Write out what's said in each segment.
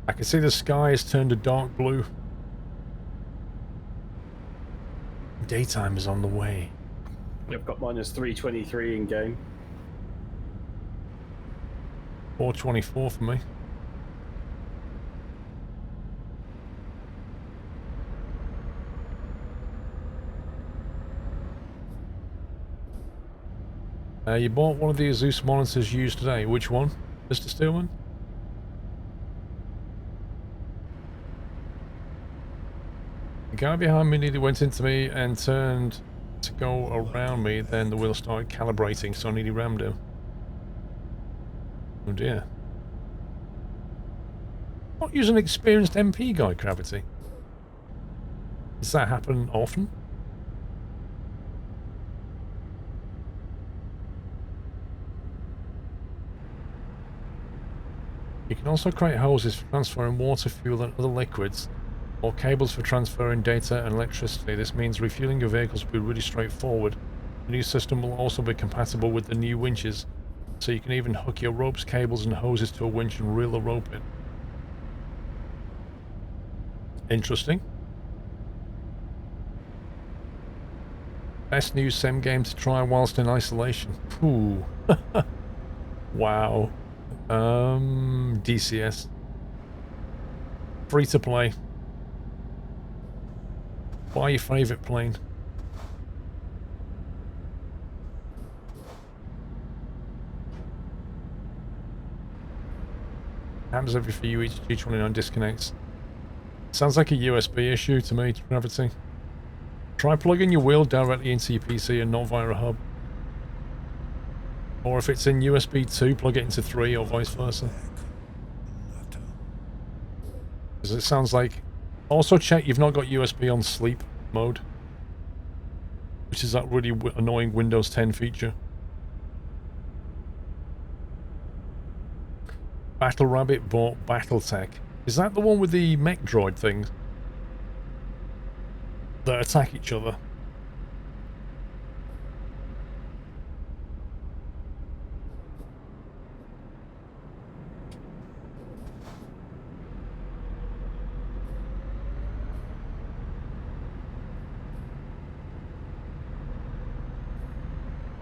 I can see the sky has turned a dark blue. Daytime is on the way. I've got minus 323 in game. 424 for me. You bought one of the Asus monitors used today. Which one, Mr. Steelman? The guy behind me nearly went into me and turned to go around me, then the wheel started calibrating, so I nearly rammed him. Oh dear. Not use an experienced MP guy, Gravity. Does that happen often? You can also create hoses for transferring water, fuel and other liquids, or cables for transferring data and electricity. This means refueling your vehicles will be really straightforward. The new system will also be compatible with the new winches, so you can even hook your ropes, cables and hoses to a winch and reel the rope in. Interesting. Best new sim game to try whilst in isolation. Ooh. Wow. DCS. Free to play. Buy your favourite plane. Happens every few each G29 disconnects. Sounds like a USB issue to me, Gravity. Try plugging your wheel directly into your PC and not via a hub. Or if it's in USB 2, plug it into 3 or vice versa. Because it sounds like... Also check you've not got USB on sleep mode, which is that really annoying Windows 10 feature. Battle Rabbit bought Battletech. Is that the one with the mech droid things that attack each other?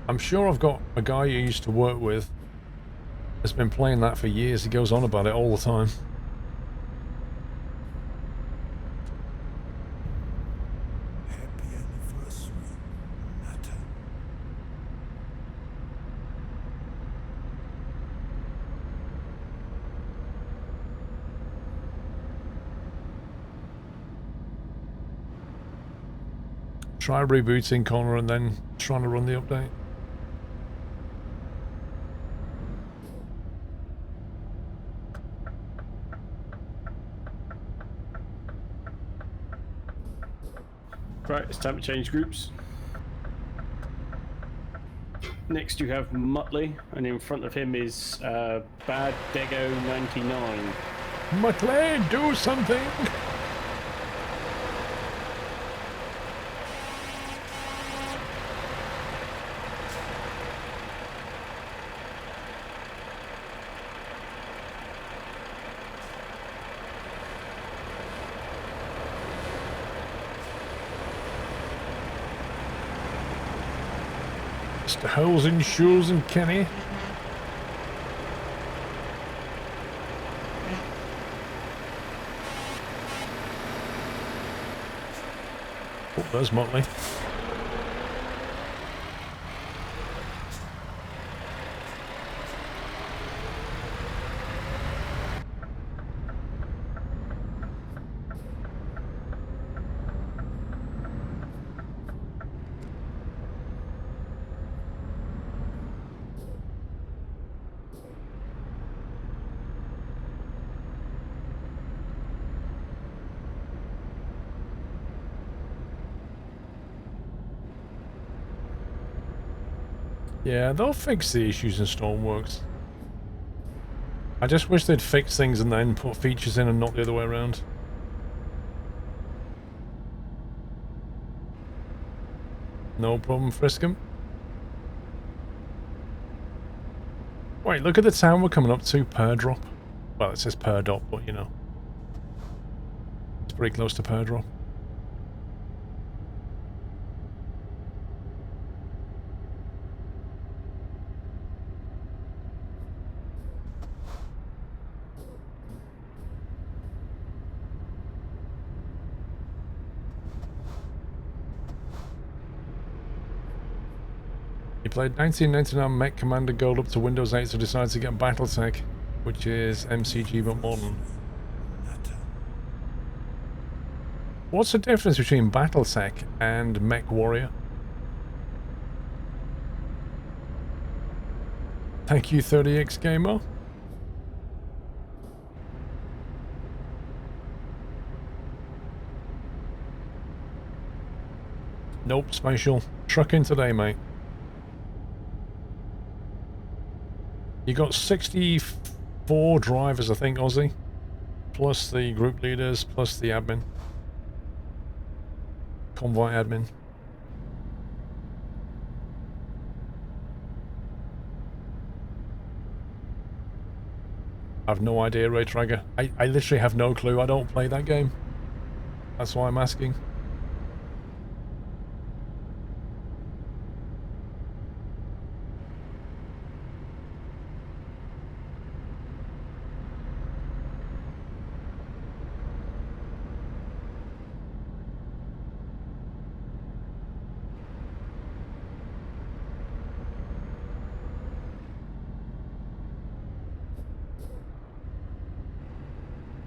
I'm sure I've got a guy who used to work with has been playing that for years. He goes on about it all the time. Happy anniversary, Matter. Try rebooting Connor and then trying to run the update. Right, it's time to change groups. Next you have Muttley, and in front of him is Bad Dego 99. Muttley, do something! Mr. Holes in Shoes and Kenny. Oh, there's Muttley. Yeah, they'll fix the issues in Stormworks. I just wish they'd fix things and then put features in and not the other way around. No problem, Friscom. Wait, look at the town we're coming up to per drop. Well, it says per dot, but you know. It's pretty close to pair drop. He played 1999 Mech Commander Gold up to Windows 8, so decided to get Battletech, which is MCG but modern. Matter. What's the difference between Battletech and Mech Warrior? Thank you, 30x Gamer. Nope, spatial. Trucking today, mate. You got 64 drivers, I think, Aussie. Plus the group leaders, plus the admin. Convoy admin. I have no idea, Ray Trager. I literally have no clue. I don't play that game. That's why I'm asking.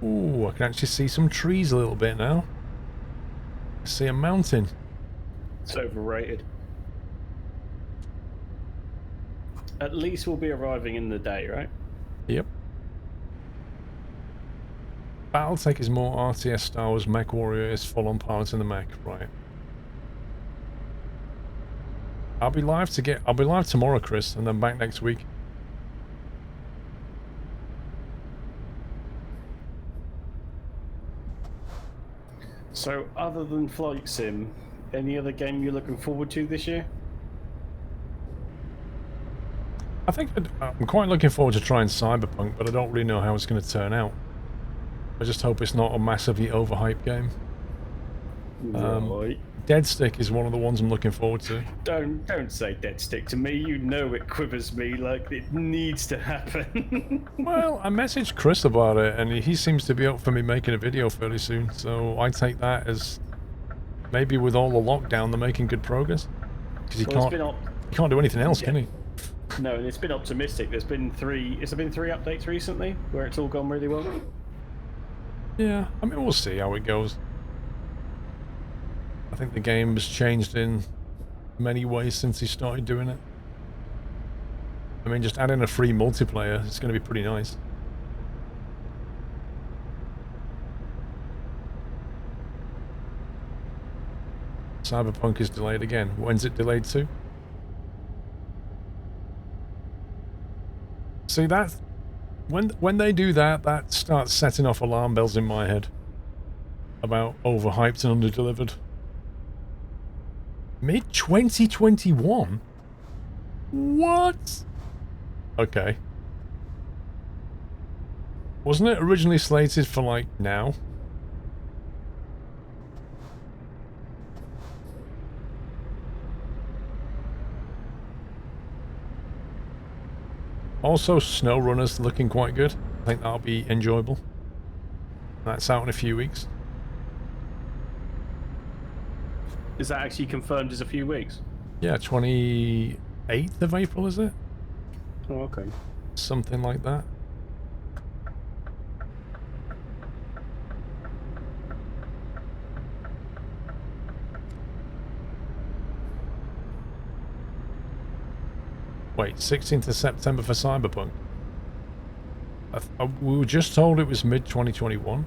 Ooh, I can actually see some trees a little bit now. I see a mountain. It's overrated. At least we'll be arriving in the day, right? Yep. Battletech is more RTS Star Wars. Mech Warrior is full-on pilots in the mech, right? I'll be live tomorrow, Chris, and then back next week. So, other than Flight Sim, any other game you're looking forward to this year? I think I'm quite looking forward to trying Cyberpunk, but I don't really know how it's going to turn out. I just hope it's not a massively overhyped game. Right. Dead Stick is one of the ones I'm looking forward to. Don't say Dead Stick to me. You know it quivers me like it needs to happen. Well, I messaged Chris about it, and he seems to be up for me making a video fairly soon, so I take that as maybe with all the lockdown they're making good progress. Because he can't do anything else, can he? No, and it's been optimistic. Has there been three updates recently where it's all gone really well? Yeah, I mean, we'll see how it goes. I think the game has changed in many ways since he started doing it. I mean, just adding a free multiplayer, it's going to be pretty nice. Cyberpunk is delayed again. When's it delayed to? See, that when they do that, that starts setting off alarm bells in my head about overhyped and underdelivered. Mid-2021? What? Okay. Wasn't it originally slated for, like, now? Also, SnowRunner's looking quite good. I think that'll be enjoyable. That's out in a few weeks. Is that actually confirmed as a few weeks? Yeah, 28th of April, is it? Oh, okay. Something like that. Wait, 16th of September for Cyberpunk? We were just told it was mid-2021.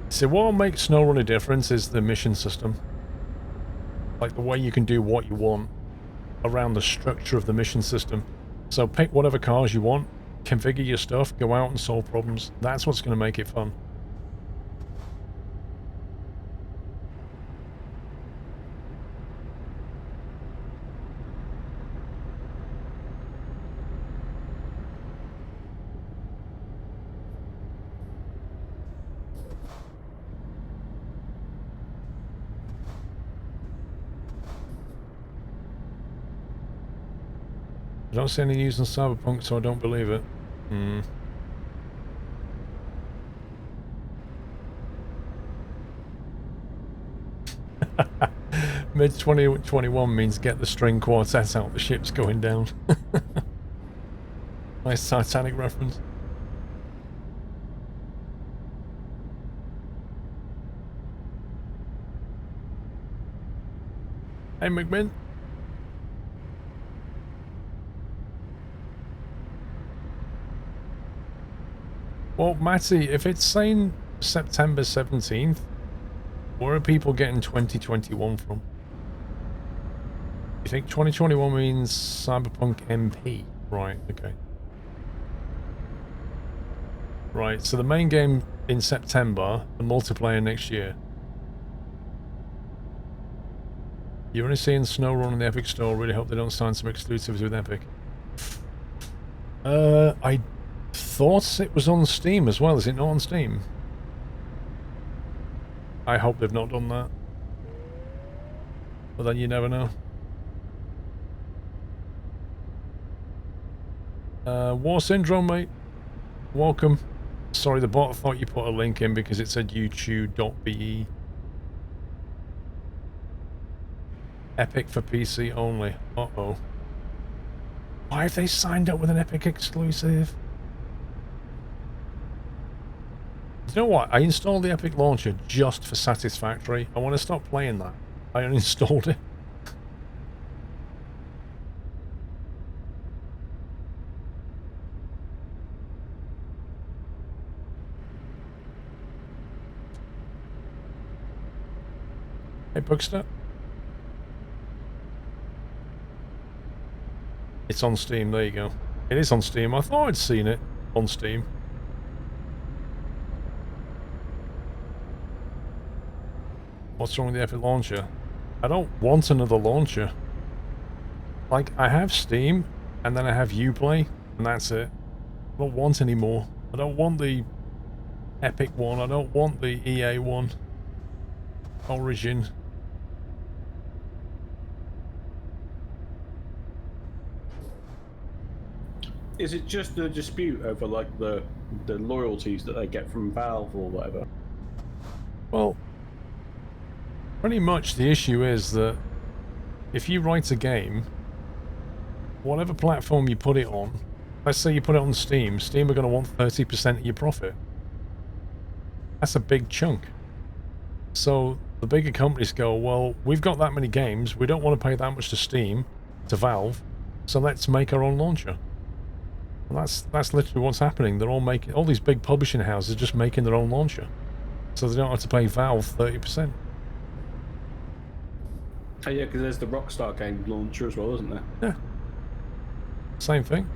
So what will make SnowRunner a difference is the mission system. Like the way you can do what you want around the structure of the mission system. So pick whatever cars you want, configure your stuff, go out and solve problems. That's what's going to make it fun. I don't see any news on Cyberpunk, so I don't believe it. Hmm. Mid 2021 means get the string quartet out, the ship's going down. Nice Titanic reference. Hey McMinn. Well, Matty, if it's saying September 17th, where are people getting 2021 from? You think 2021 means Cyberpunk MP? Right, okay. Right, so the main game in September, the multiplayer next year. You're only seeing SnowRun in the Epic Store. Really hope they don't sign some exclusives with Epic. I thought it was on Steam as well. Is it not on Steam? I hope they've not done that. But then you never know. War Syndrome, mate. Welcome. Sorry, the bot thought you put a link in because it said youtube.be. Epic for PC only. Uh-oh. Why have they signed up with an Epic exclusive? You know what? I installed the Epic launcher just for Satisfactory. I want to stop playing that. I uninstalled it. Hey, Bookster. It's on Steam, there you go. It is on Steam. I thought I'd seen it on Steam. What's wrong with the Epic launcher? I don't want another launcher. Like, I have Steam, and then I have Uplay, and that's it. I don't want any more. I don't want the Epic one. I don't want the EA one. Origin. Is it just a dispute over like the loyalties that they get from Valve or whatever? Well, pretty much the issue is that if you write a game, whatever platform you put it on, let's say you put it on Steam, Steam are going to want 30% of your profit. That's a big chunk. So the bigger companies go, well, we've got that many games, we don't want to pay that much to Steam, to Valve, so let's make our own launcher. And that's literally what's happening. They're all making, all these big publishing houses are just making their own launcher, so they don't have to pay Valve 30%. Oh yeah, because there's the Rockstar game launcher as well, isn't there? Yeah. Same thing.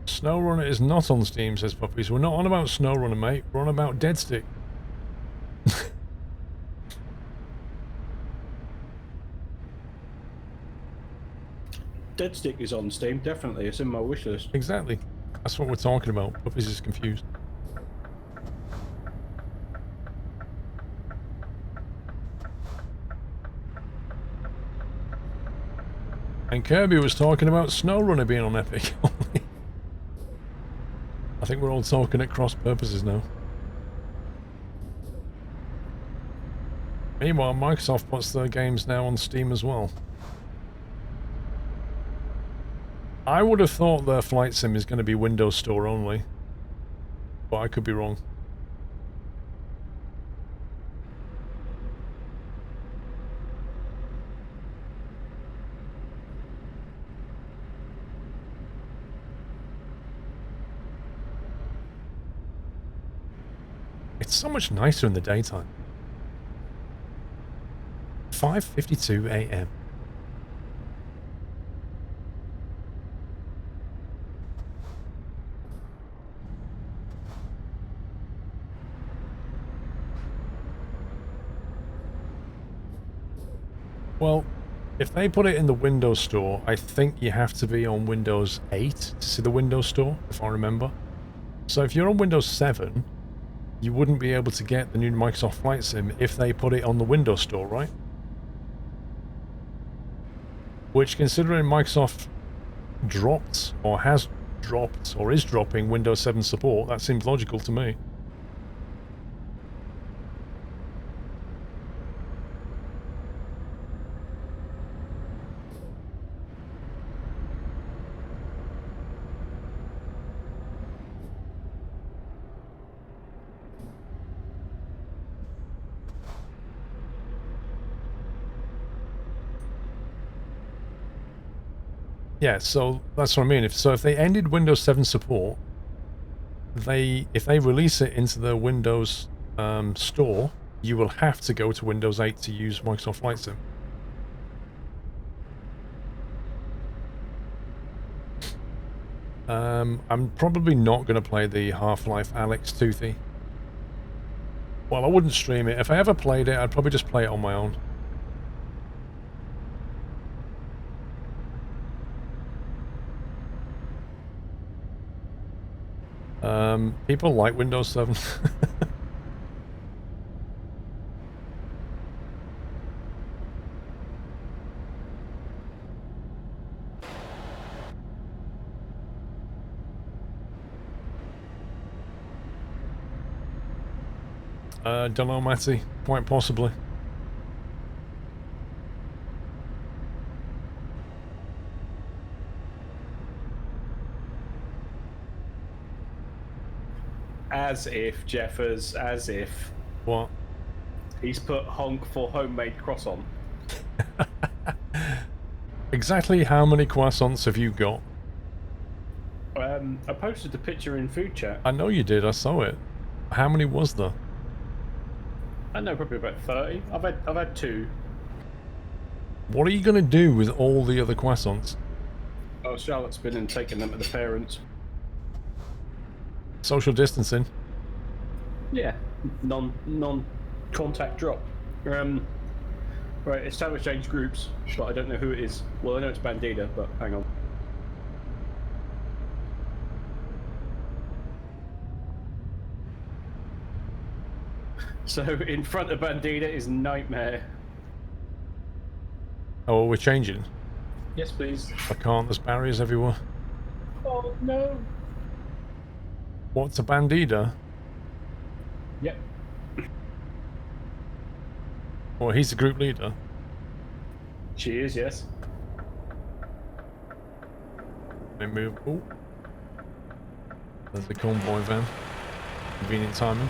SnowRunner is not on Steam, says Puppies. We're not on about SnowRunner, mate. We're on about Dead Stick. Dead Stick is on Steam, definitely. It's in my wishlist. Exactly. That's what we're talking about. Puppies is confused. And Kirby was talking about SnowRunner being on Epic. I think we're all talking at cross purposes now. Meanwhile, Microsoft puts their games now on Steam as well. I would have thought their Flight Sim is going to be Windows Store only, but I could be wrong. It's so much nicer in the daytime. 5:52 a.m. Well, if they put it in the Windows Store, I think you have to be on Windows 8 to see the Windows Store, if I remember. So if you're on Windows 7, you wouldn't be able to get the new Microsoft Flight Sim if they put it on the Windows Store, right? Which, considering Microsoft dropped, or has dropped, or is dropping Windows 7 support, that seems logical to me. Yeah, so that's what I mean. If they ended Windows 7 support, if they release it into the Windows store, you will have to go to Windows 8 to use Microsoft Flight Sim. I'm probably not going to play the Half-Life Alex Toothy. Well, I wouldn't stream it. If I ever played it, I'd probably just play it on my own. People like Windows 7. Don't know, Matty. Quite possibly. As if, Jeffers, as if. What? He's put honk for homemade croissant. Exactly how many croissants have you got? I posted the picture in food chat. I know you did, I saw it. How many was there? I know, probably about 30. I've had 2. What are you going to do with all the other croissants? Oh, Charlotte's been and taken them to the parents. Social distancing. Yeah, non-contact drop. Right, it's time to change groups, but I don't know who it is. Well, I know it's Bandita, but hang on. So in front of Bandita is Nightmare. Oh, we're changing. Yes, please. I can't, there's barriers everywhere. Oh no. What's a bandita? Yep. Well, he's the group leader. She is, yes. They move. Oh. There's the convoy van. Convenient timing.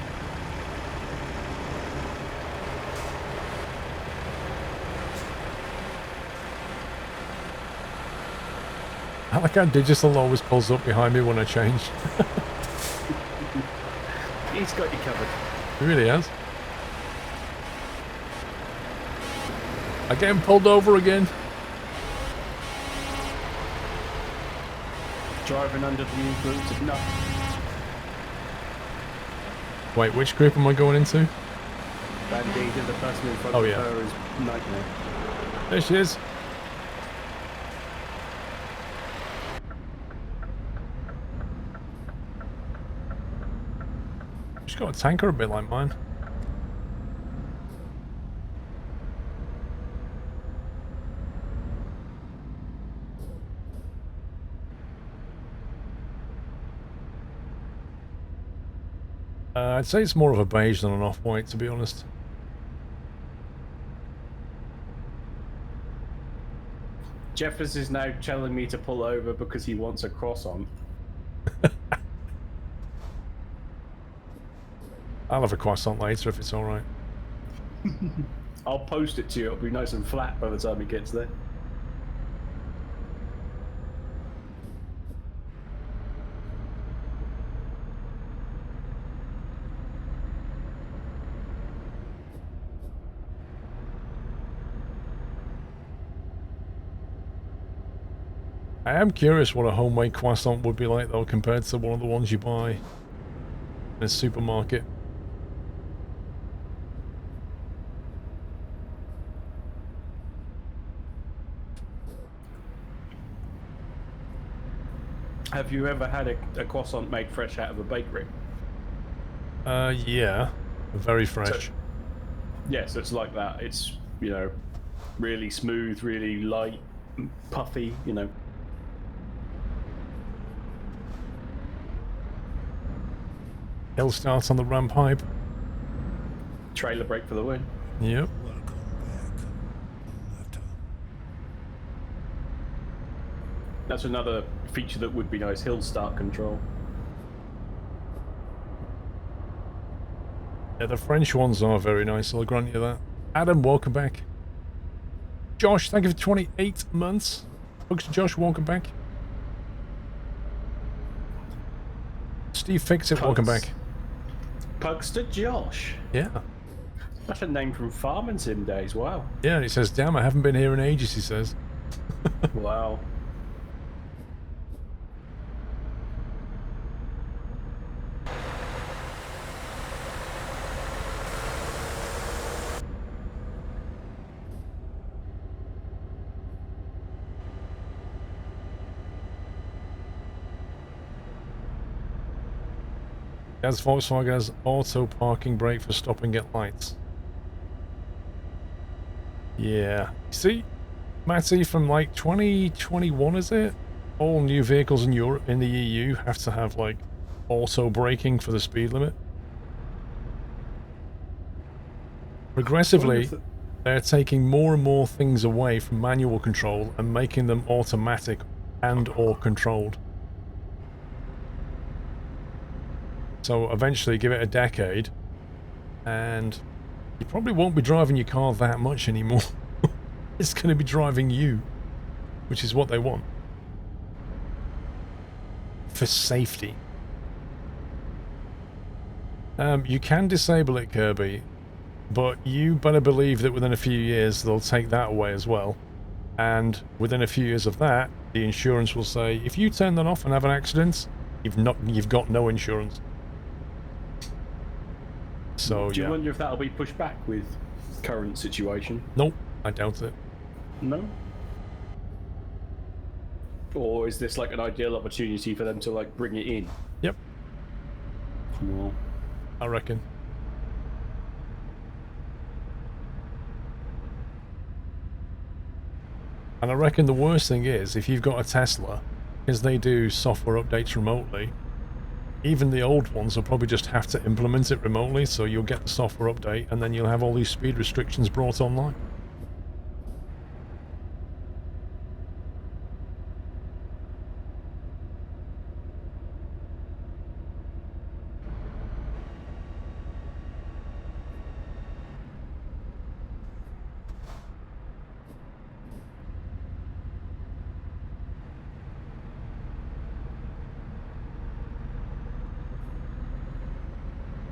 I like how Digital always pulls up behind me when I change. He's got you covered. He really has. I get him pulled over again. Driving under the influence of nuts. Wait, which group am I going into? Bandita, the person in front Oh, of yeah. her, is Nightmare. There she is. She's got a tanker a bit like mine. I'd say it's more of a beige than an off-white, to be honest. Jeffers is now telling me to pull over because he wants a croissant. I'll have a croissant later if it's alright. I'll post it to you. It'll be nice and flat by the time it gets there. I am curious what a homemade croissant would be like, though, compared to one of the ones you buy in a supermarket. Have you ever had a croissant made fresh out of a bakery? Yeah. Very fresh. Yeah, so it's like that. It's, you know, really smooth, really light, puffy, you know. Hill starts on the ramp pipe. Trailer brake for the win. Yep. Welcome back, Matter. That's another feature that would be nice, hill start control. Yeah, the French ones are very nice, I'll grant you that. Adam, welcome back. Josh, thank you for 28 months. Folks, Josh, welcome back. Steve Fixit, welcome back. Pugster Josh. Yeah. That's a name from Farming Sim days, wow. Yeah, and he says, damn, I haven't been here in ages, he says. Wow. As Volkswagen has auto parking brake for stopping at lights. Yeah. See, Matty, from like 2021, is it? All new vehicles in Europe, in the EU, have to have like auto braking for the speed limit. Progressively, they're taking more and more things away from manual control and making them automatic and or controlled. So eventually give it a decade and you probably won't be driving your car that much anymore. It's going to be driving you, which is what they want. For safety. You can disable it, Kirby, but you better believe that within a few years they'll take that away as well. And within a few years of that, the insurance will say, if you turn that off and have an accident, you've got no insurance. So, do you wonder if that'll be pushed back with current situation? Nope, I doubt it. No? Or is this like an ideal opportunity for them to like bring it in? Yep. Well, I reckon. And I reckon the worst thing is, if you've got a Tesla, because they do software updates remotely, even the old ones will probably just have to implement it remotely, so you'll get the software update and then you'll have all these speed restrictions brought online.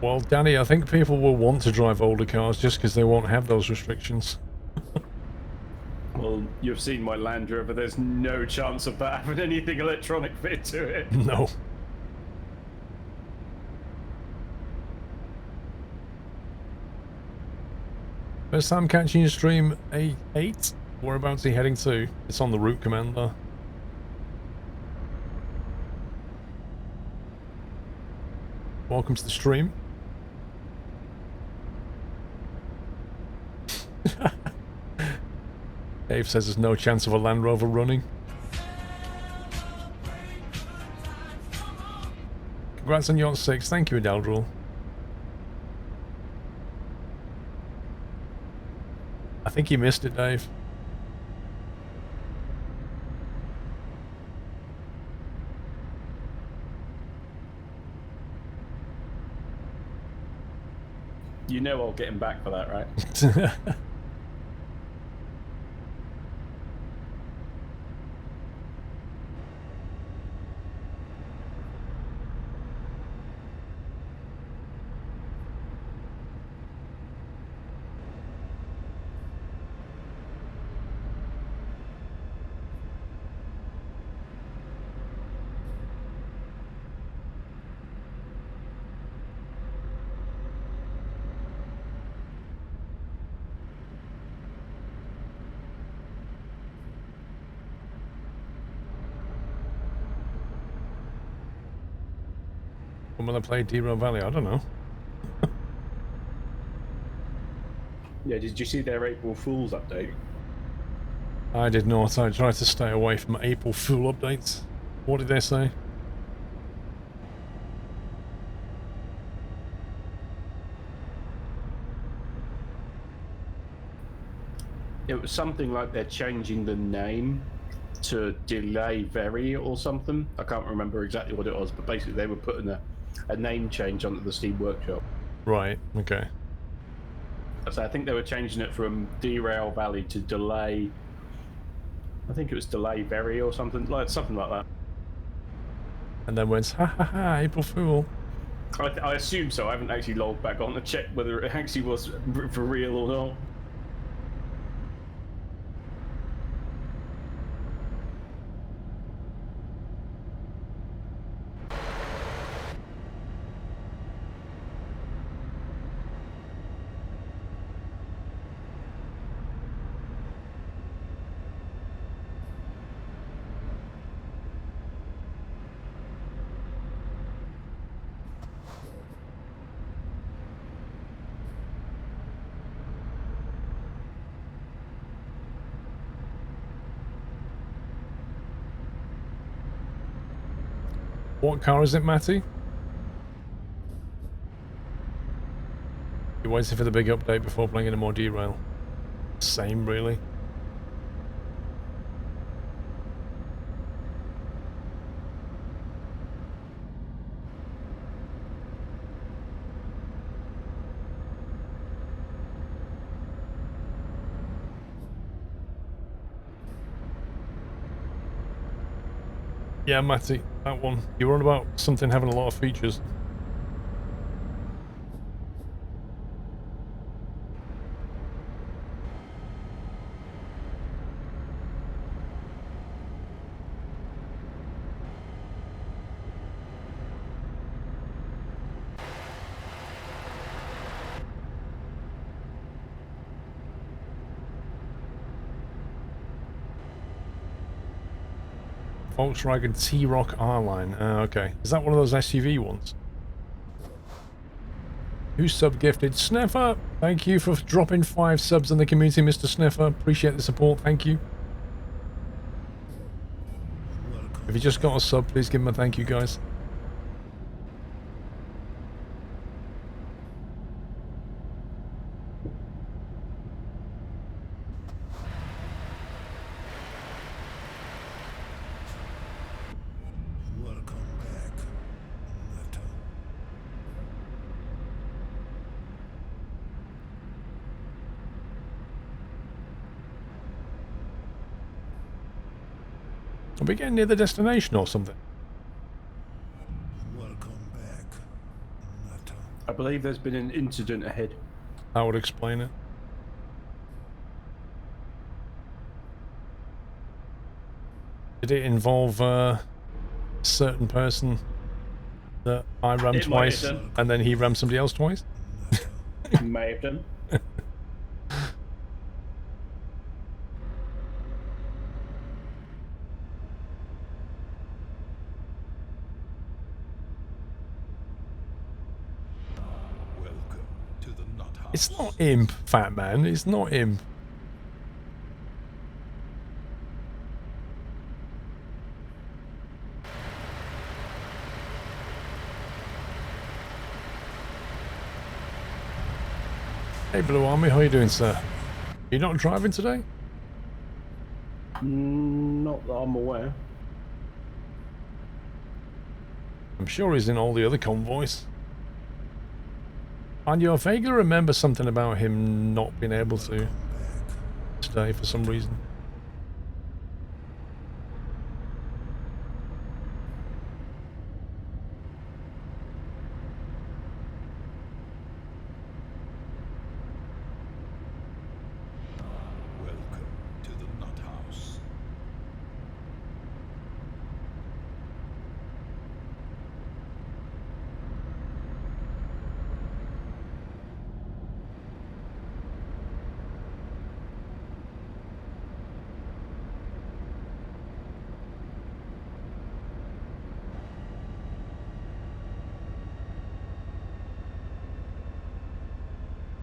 Well, Danny, I think people will want to drive older cars just because they won't have those restrictions. well, you've seen my Land Rover. There's no chance of that having anything electronic fit to it. No. First time catching your stream, 8. Whereabouts are you heading to? It's on the route commander. Welcome to the stream. Dave says there's no chance of a Land Rover running. Congrats on your 6. Thank you, Adaldril. I think you missed it, Dave. You know I'll get him back for that, right? When will I play Derail Valley? I don't know. Yeah, did you see their April Fool's update? I did not. I tried to stay away from April Fool updates. What did they say? It was something like they're changing the name to Delay Very or something. I can't remember exactly what it was, but basically they were putting a name change onto the Steam Workshop. Right, okay. So I think they were changing it from Derail Valley to Delay. I think it was Delay Very or something like that. And then went, ha ha ha, April Fool. I assume so. I haven't actually logged back on to check whether it actually was for real or not. What car is it, Matty? You're waiting for the big update before playing any more Derail. Same, really. Yeah, Matty, that one. You were on about something having a lot of features. Volkswagen T-Roc R-Line. Okay. Is that one of those SUV ones? Who sub-gifted? Sniffer! Thank you for dropping 5 subs in the community, Mr. Sniffer. Appreciate the support. Thank you. If you just got a sub, please give him a thank you, guys. Are we getting near the destination or something? I believe there's been an incident ahead. That would explain it. Did it involve a certain person that I rammed twice and then he rammed somebody else twice? May have done. It's not imp, fat man. It's not imp. Hey, Blue Army, how you doing, sir? You not driving today? Not that I'm aware. I'm sure he's in all the other convoys. And I vaguely remember something about him not being able to today for some reason.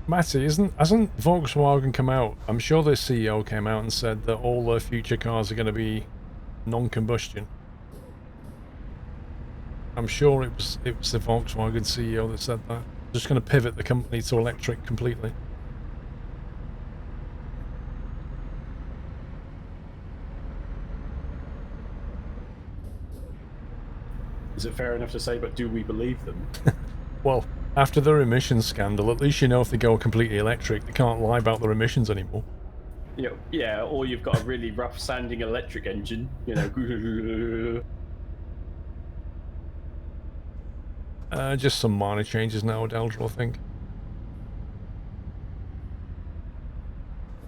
Matty, hasn't Volkswagen come out? I'm sure their CEO came out and said that all their future cars are going to be non-combustion. I'm sure it was the Volkswagen CEO that said that. Just going to pivot the company to electric completely. Is it fair enough to say, but do we believe them? Well, after their emissions scandal, at least you know if they go completely electric, they can't lie about their emissions anymore. Yeah, or you've got a really rough sounding electric engine, you know. Just some minor changes now, Deldra, I think.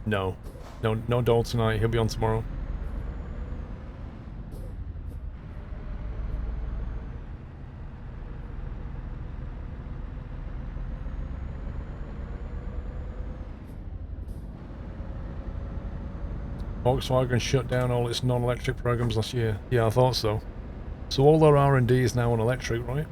No Dole tonight. He'll be on tomorrow. Volkswagen shut down all its non-electric programs last year. Yeah, I thought so. So all their R&D is now on electric, right?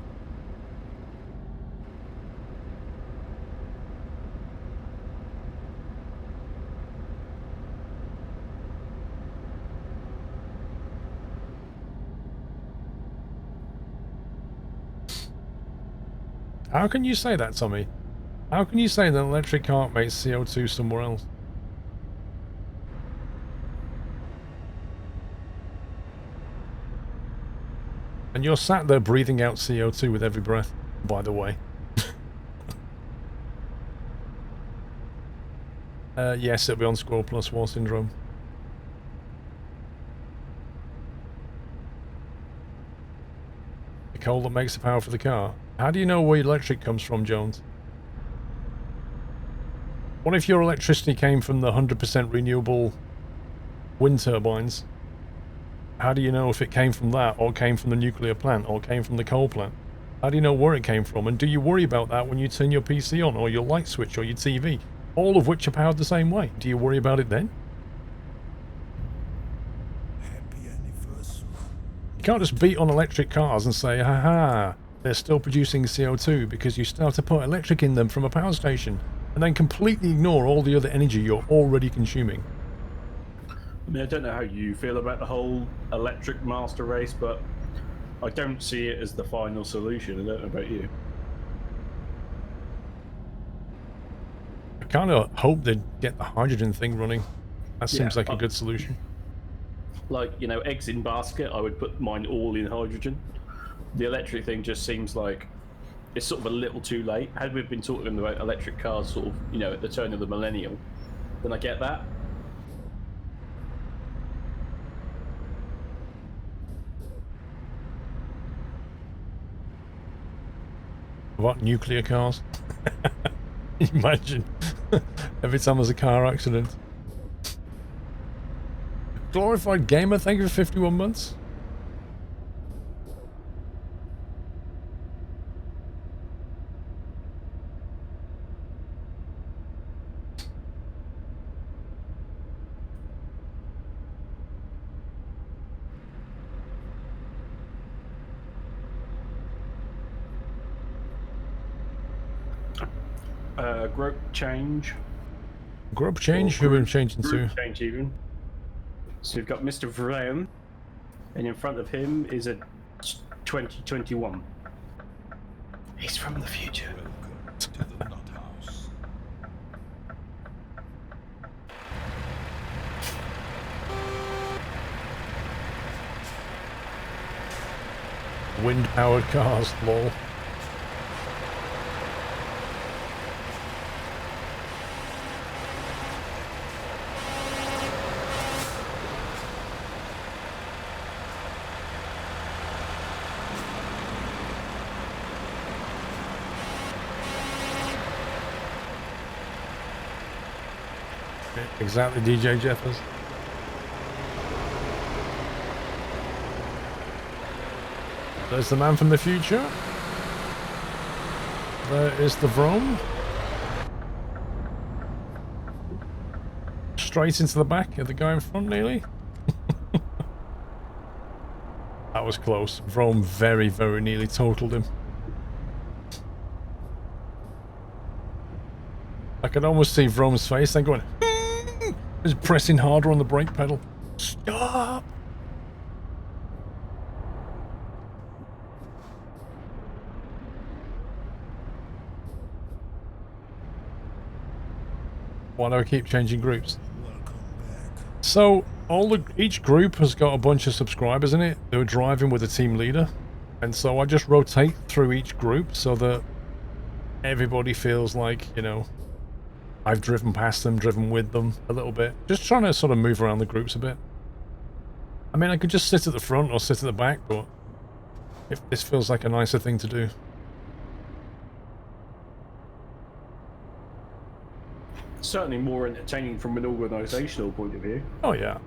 How can you say that, Tommy? How can you say that an electric car makes CO2 somewhere else? And you're sat there breathing out CO2 with every breath, by the way. Yes, it'll be on SquirrelPlus War Syndrome. The coal that makes the power for the car. How do you know where electric comes from, Jones? What if your electricity came from the 100% renewable wind turbines? How do you know if it came from that, or came from the nuclear plant, or came from the coal plant? How do you know where it came from? And do you worry about that when you turn your PC on, or your light switch, or your TV? All of which are powered the same way. Do you worry about it then? Happy anniversary. You can't just beat on electric cars and say, haha, they're still producing CO2 because you still have to put electric in them from a power station, and then completely ignore all the other energy you're already consuming. I mean, I don't know how you feel about the whole electric master race, but I don't see it as the final solution. I don't know about you. I kind of hope they'd get the hydrogen thing running. That seems Yeah, like a good solution. Like, you know, eggs in basket, I would put mine all in hydrogen. The electric thing just seems like it's sort of a little too late. Had we been talking about electric cars sort of, you know, at the turn of the millennium, then I get that. What, nuclear cars? Imagine. Every time there's a car accident. Glorified Gamer, thank you for 51 months. Group change. Group change? Who are we changing to? Group change even. So we've got Mr. Vroom, and in front of him is a 2021. He's from the future. Welcome to the Nut House. Wind-powered cars, lol. Exactly, DJ Jeffers. There's the man from the future. There is the Vroom. Straight into the back of the guy in front, nearly. That was close. Vroom very, very nearly totaled him. I can almost see Vrome's face then going, just pressing harder on the brake pedal. Stop! Why do I keep changing groups? Welcome back. So each group has got a bunch of subscribers in it. They're driving with a team leader, and so I just rotate through each group so that everybody feels like, you know, I've driven past them, driven with them a little bit. Just trying to sort of move around the groups a bit. I mean, I could just sit at the front or sit at the back, but if this feels like a nicer thing to do. Certainly more entertaining from an organisational point of view. Oh yeah.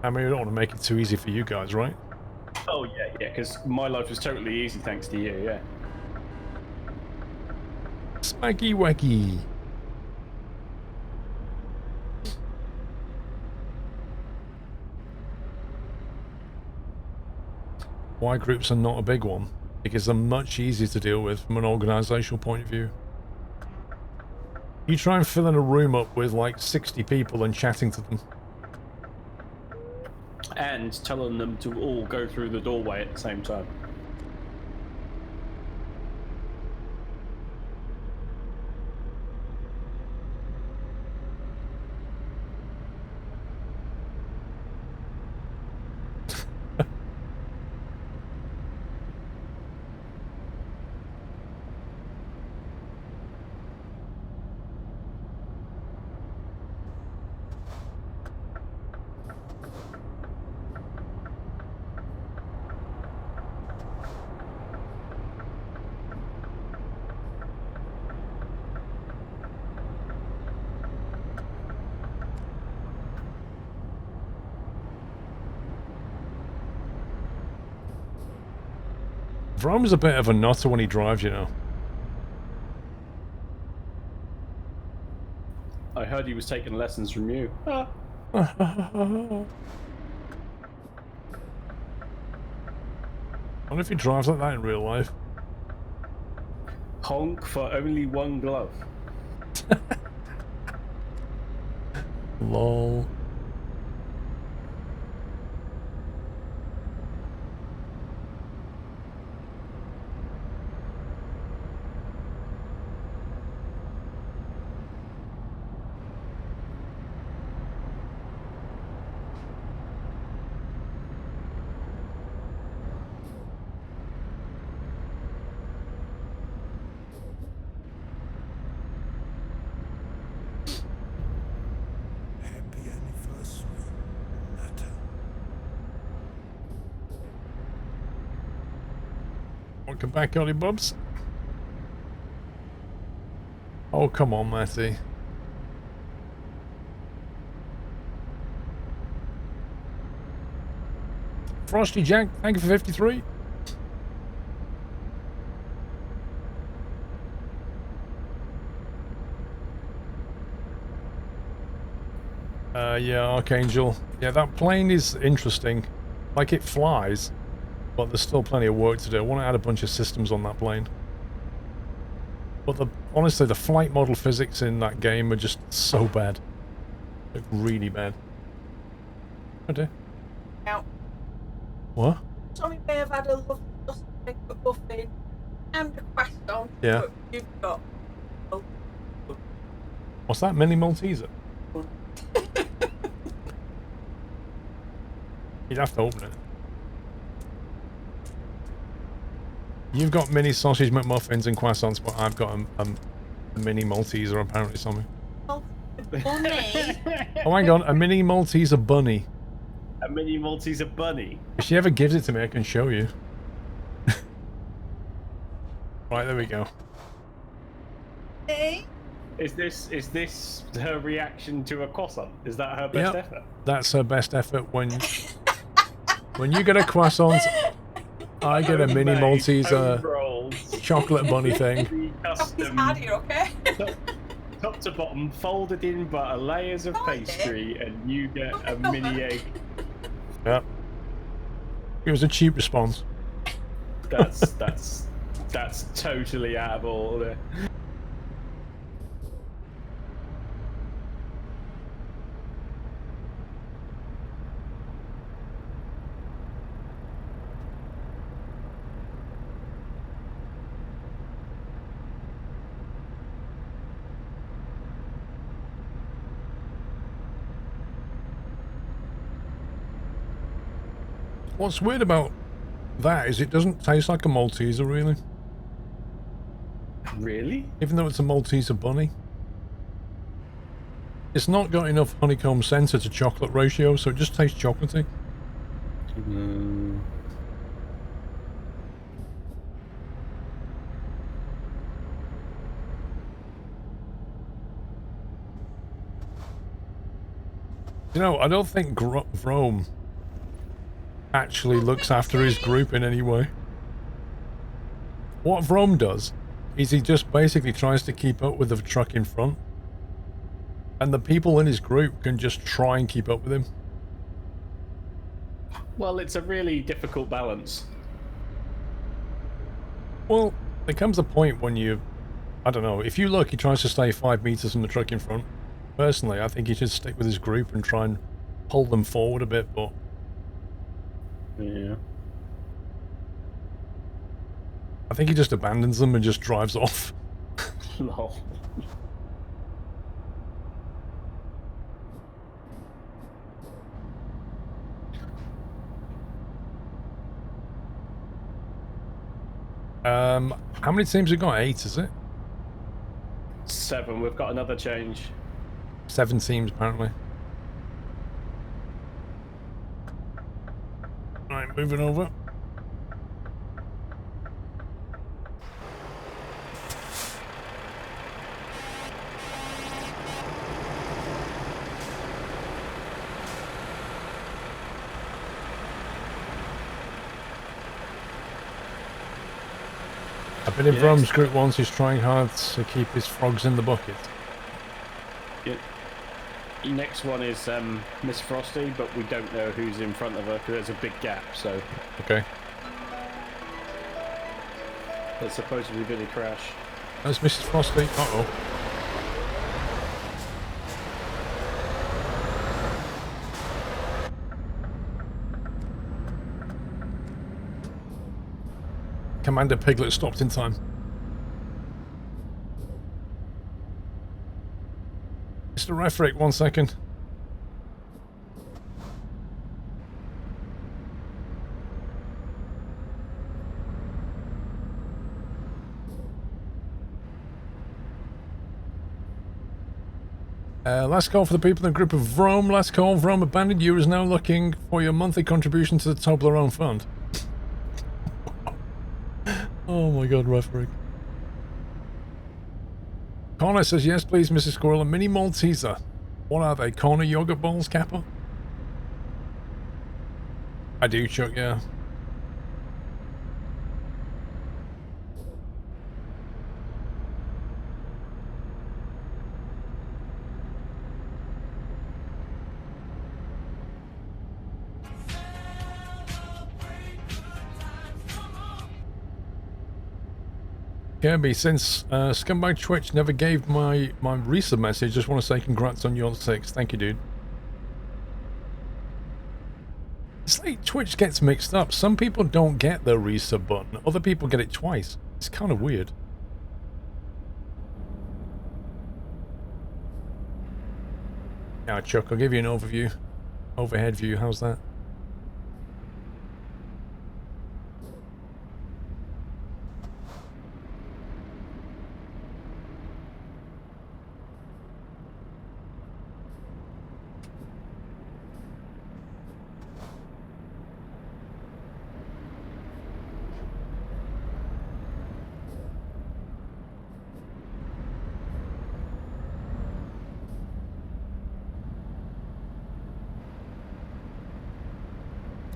I mean, we don't want to make it too easy for you guys, right? Oh yeah, because my life was totally easy thanks to you, yeah. Smacky wacky. Why groups are not a big one? Because they're much easier to deal with from an organisational point of view. You try and fill in a room up with like 60 people and chatting to them. And telling them to all go through the doorway at the same time. Vrome's a bit of a nutter when he drives, you know. I heard he was taking lessons from you. I wonder if he drives like that in real life. Honk for only one glove. Lol. Happy anniversary. Natter. Welcome back, Ollie Bubs. Oh, come on, Matty. Frosty Jack, thank you for 53. Yeah, Archangel. Yeah, that plane is interesting. Like, it flies, but there's still plenty of work to do. I want to add a bunch of systems on that plane. But honestly, the flight model physics in that game are just so bad. Like, really bad. Oh dear. Now, What? Tommy may have had a lovely muffin and a croissant, Yeah. but you've got What's that? Mini Malteser? You'd have to open it. You've got mini sausage McMuffins and croissants, but I've got a mini Malteser apparently, something. bunny. Oh, hang on. A mini Malteser bunny. A mini Malteser bunny. If she ever gives it to me, I can show you. Right, there we go. Hey. Is this her reaction to a croissant? Is that her best Yep. effort? That's her best effort. When you get a croissant, I get a mini Homemade, Malteser home-rolled, chocolate bunny thing. custom, Hardy, okay? top to bottom, folded in butter, layers of pastry, and you get a mini egg. Yep. It was a cheap response. That's That's totally out of order. What's weird about that is it doesn't taste like a Malteser, really. Really? Even though it's a Malteser bunny. It's not got enough honeycomb center to chocolate ratio, so it just tastes chocolatey. Mm. You know, I don't think Vrome actually looks after his group in any way. What Vrome does is he just basically tries to keep up with the truck in front. And the people in his group can just try and keep up with him. Well, it's a really difficult balance. Well, there comes a point when you... I don't know, if you look, he tries to stay 5 meters from the truck in front. Personally, I think he should stick with his group and try and pull them forward a bit, but... Yeah. I think he just abandons them and just drives off. Lol. How many teams have got? 8, is it? 7. We've got another change. 7 teams, apparently. Right, moving over. I've been in Vrome's group once. He's trying hard to keep his frogs in the bucket. Yeah. Next one is Miss Frosty, but we don't know who's in front of her because there's a big gap, so... Okay. There's supposedly been a crash. There's Mrs. Frosty. Uh-oh. Commander Piglet stopped in time. Mr. Refrick, 1 second. Last call for the people in the group of Vrome. Last call, Vrome abandoned you is now looking for your monthly contribution to the Toblerone Fund. Oh my god, Refrick. Connor says, yes please, Mrs. Squirrel, a mini Malteser. What are they, Corner yogurt balls, Kappa? I do, Chuck, yeah. Kirby, since Scumbag Twitch never gave my resub message, just want to say congrats on your 6. Thank you, dude. It's like Twitch gets mixed up. Some people don't get the resub button. Other people get it twice. It's kind of weird. Now, Chuck, I'll give you an overview. Overhead view. How's that?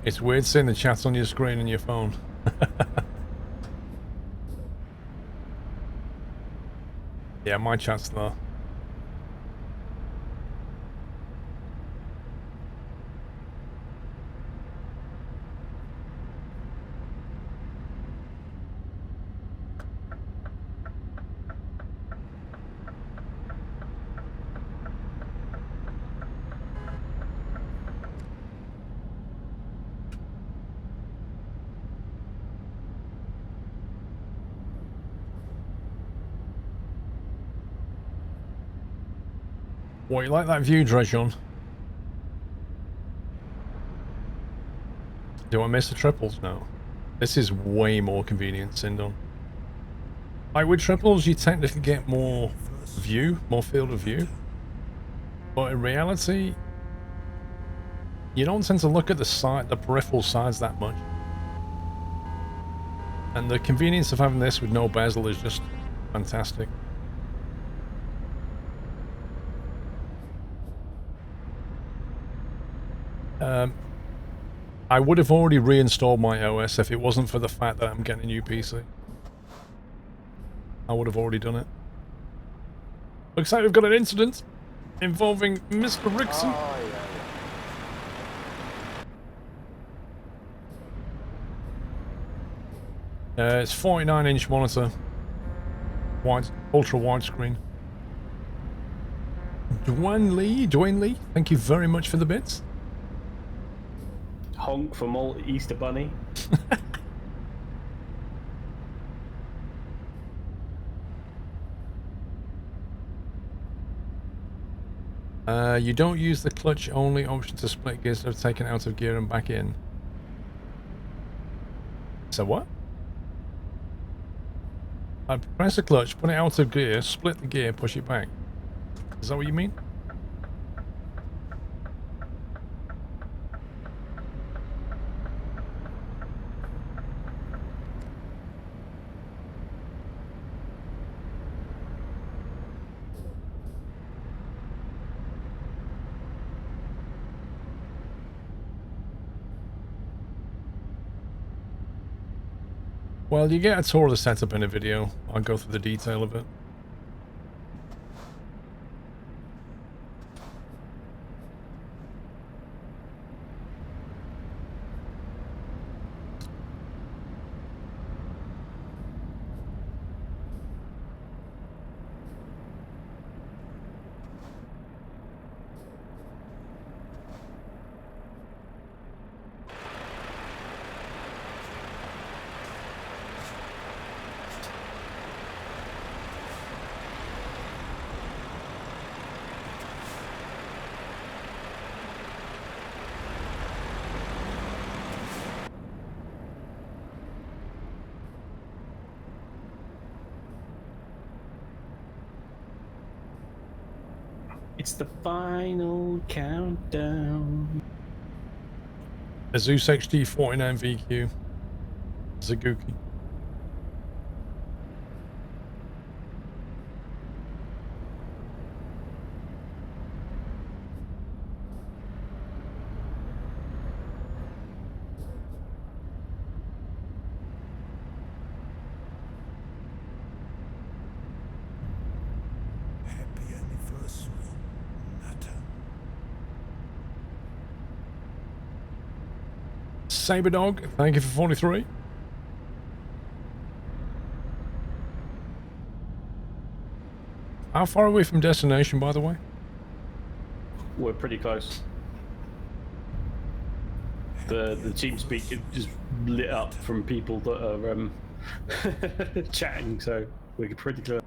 It's weird seeing the chat on your screen and your phone. Yeah, my chat's there. What, you like that view, Drejon? Do I miss the triples? No. This is way more convenient, Sindon. Like with triples, you technically get more view, more field of view. But in reality, you don't tend to look at the peripheral sides that much. And the convenience of having this with no bezel is just fantastic. I would have already reinstalled my OS if it wasn't for the fact that I'm getting a new PC. I would have already done it. Looks like we've got an incident involving Mr. Rickson. Oh, yeah. It's 49-inch monitor. Ultra widescreen. Dwayne Lee, thank you very much for the bits. Honk from all Easter Bunny. You don't use the clutch only option to split gears that have taken out of gear and back in. So what? I press the clutch, put it out of gear, split the gear, push it back. Is that what you mean? Well, you get a tour of the setup in a video. I'll go through the detail of it. It's the final countdown. Asus HD 49 VQ. Zaguki. Happy anniversary, Natter. Saberdog, thank you for 43. How far away from destination, by the way? We're pretty close. The team speak just lit up from people that are chatting, so we're pretty close.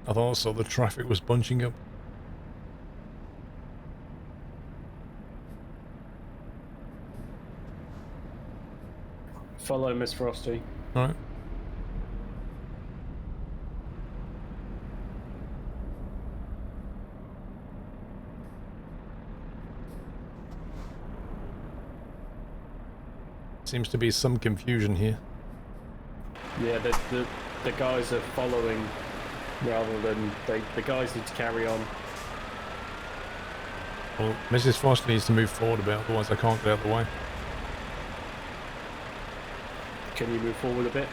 I thought so, the traffic was bunching up. Follow Miss Frosty. Alright. Seems to be some confusion here. Yeah, the guys are following rather than the guys need to carry on. Well, Mrs. Foster needs to move forward a bit, otherwise I can't get out of the way. Can you move forward a bit?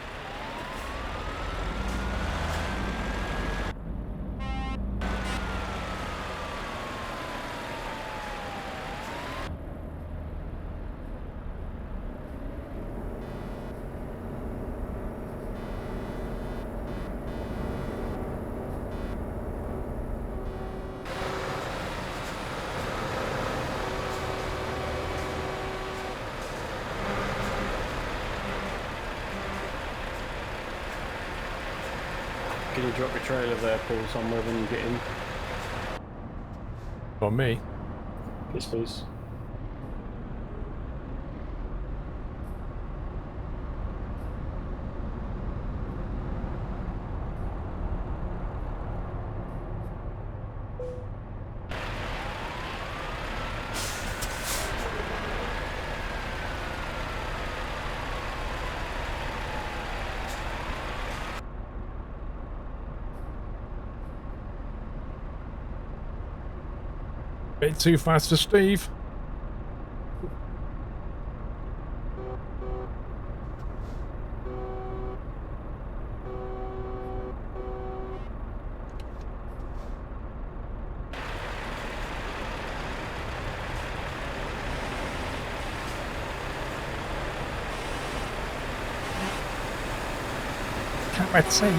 Can you drop your trailer there, Paul, somewhere when you get in? For me. Yes, please. Bit too fast for Steve. Can't see.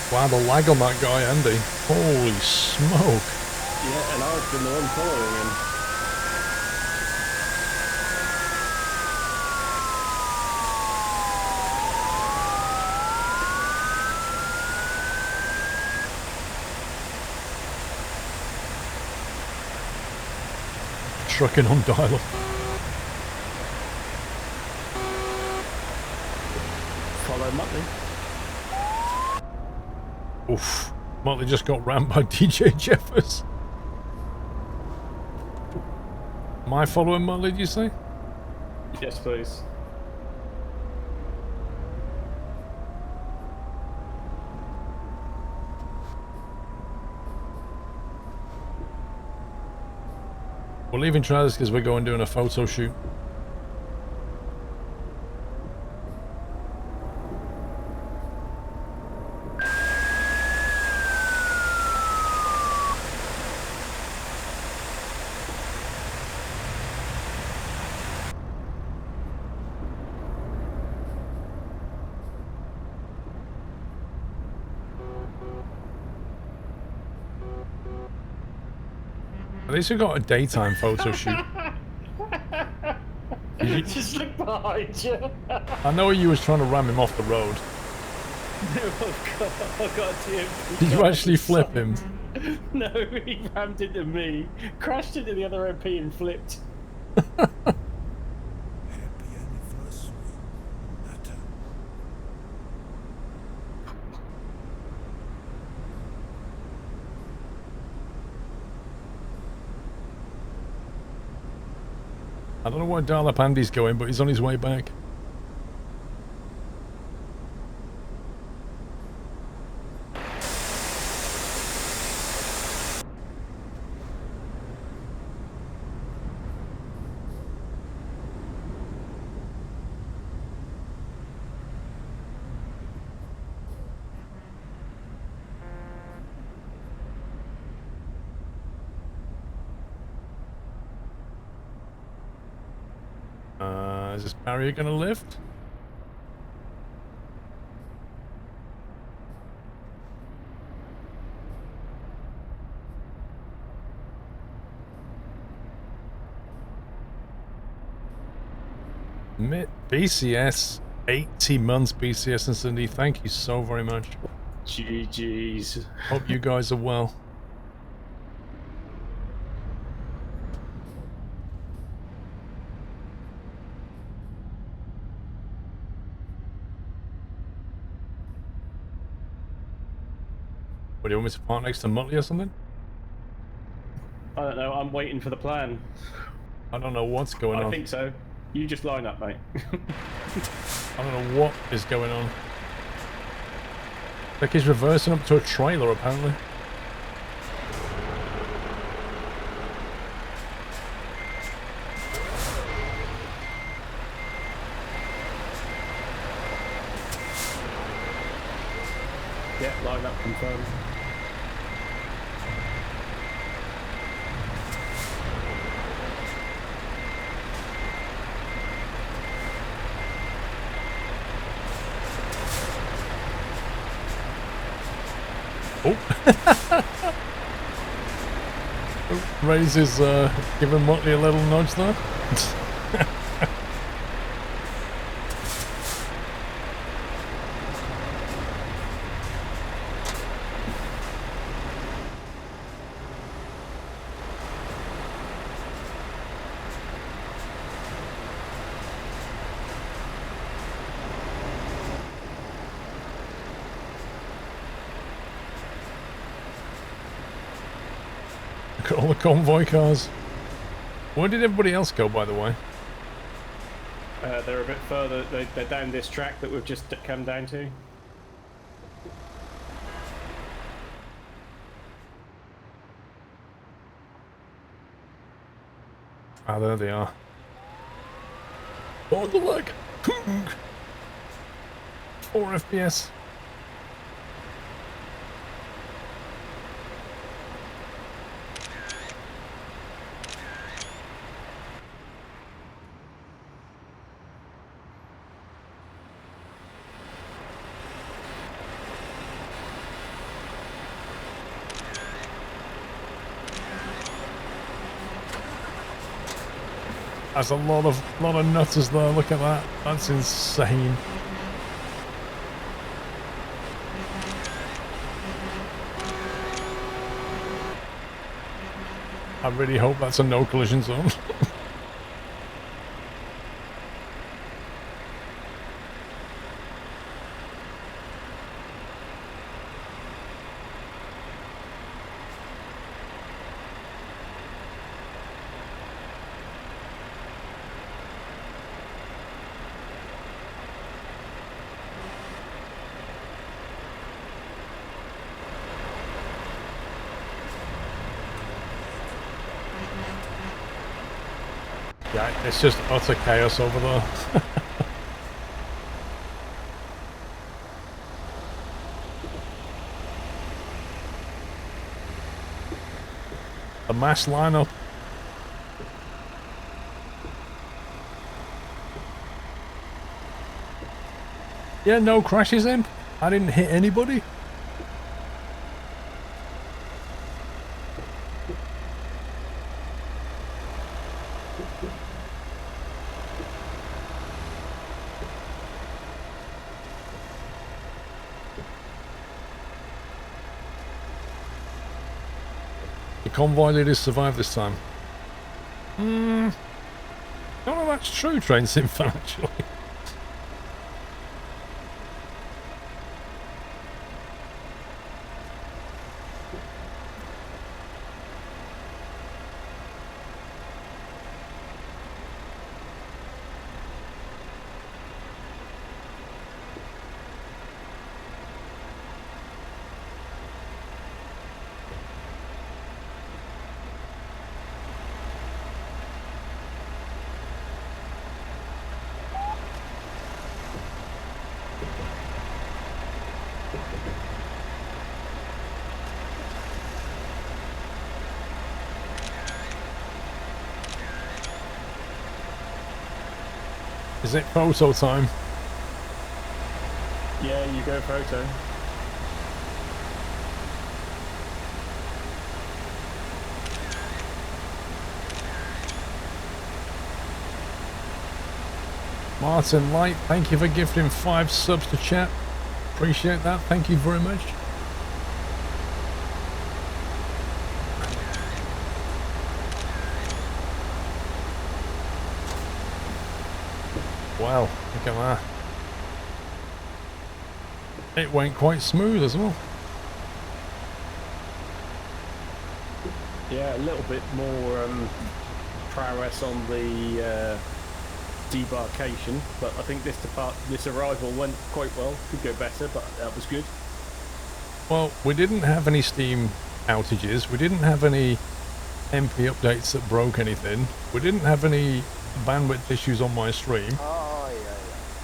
Wow, the lag on that guy, Andy. Holy smoke. Yeah, and I've been the one following him. Trucking on dial-up. Follow Muttley. Oof. Motley just got rammed by DJ Jeffers. Am I following Motley, did you say? Yes, please. We're leaving trailers because we're going doing a photo shoot. At least we got a daytime photo shoot. Just look behind you. I know you was trying to ram him off the road. Oh god, TMP. Did you actually flip him? No, he rammed into me, crashed into the other MP and flipped. Happy anniversary, Nata. I don't know where Dial-Up Andy's going, but he's on his way back. Is this barrier gonna lift? BCS, 80 months BCS and Cindy, thank you so very much. GG's. Hope you guys are well. What, do you want me to park next to Muttley or something? I don't know, I'm waiting for the plan. I don't know what's going on. I think so. You just line up, mate. I don't know what is going on. Like he's reversing up to a trailer, apparently. Yeah, line up confirmed. Oh. Oh. raises, giving Motley a little nudge there. Look at all the convoy cars. Where did everybody else go, by the way? They're a bit further. They're down this track that we've just come down to. Ah, there they are. On the leg. 4 FPS. That's a lot of nutters there. Look at that. That's insane. I really hope that's a no collision zone. Yeah, it's just utter chaos over there. The mass lineup. Yeah, no crashes, Imp. I didn't hit anybody. The convoy leaders survived this time. Don't know if that's true, Train Simfan, actually. Is it photo time? Yeah, you go photo. Martin Light, thank you for gifting 5 subs to chat. Appreciate that. Thank you very much. Wow, look at that. It went quite smooth as well. Yeah, a little bit more prowess on the debarkation, but I think this arrival went quite well. Could go better, but that was good. Well, we didn't have any Steam outages. We didn't have any MP updates that broke anything. We didn't have any bandwidth issues on my stream. Oh, yeah.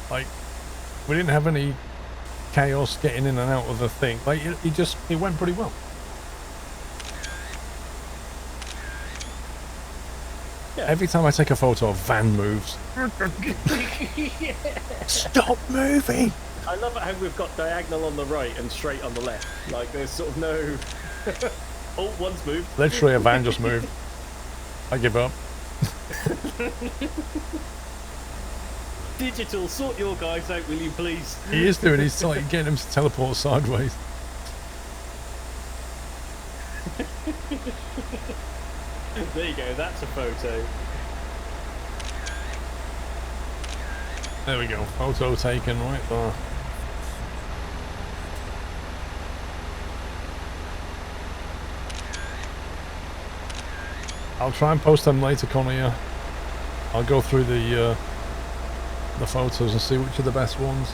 Like, we didn't have any chaos getting in and out of the thing. Like, it went pretty well. Yeah. Every time I take a photo, a van moves. Stop moving! I love it how we've got diagonal on the right and straight on the left. Like, there's sort of no... Oh, one's moved. Literally, a van just moved. I give up. Digital, sort your guys out, will you please? He is doing. He's like getting him to teleport sideways. There you go, that's a photo. There we go. Photo taken right there. I'll try and post them later, Connor. Yeah. I'll go through the photos and see which are the best ones.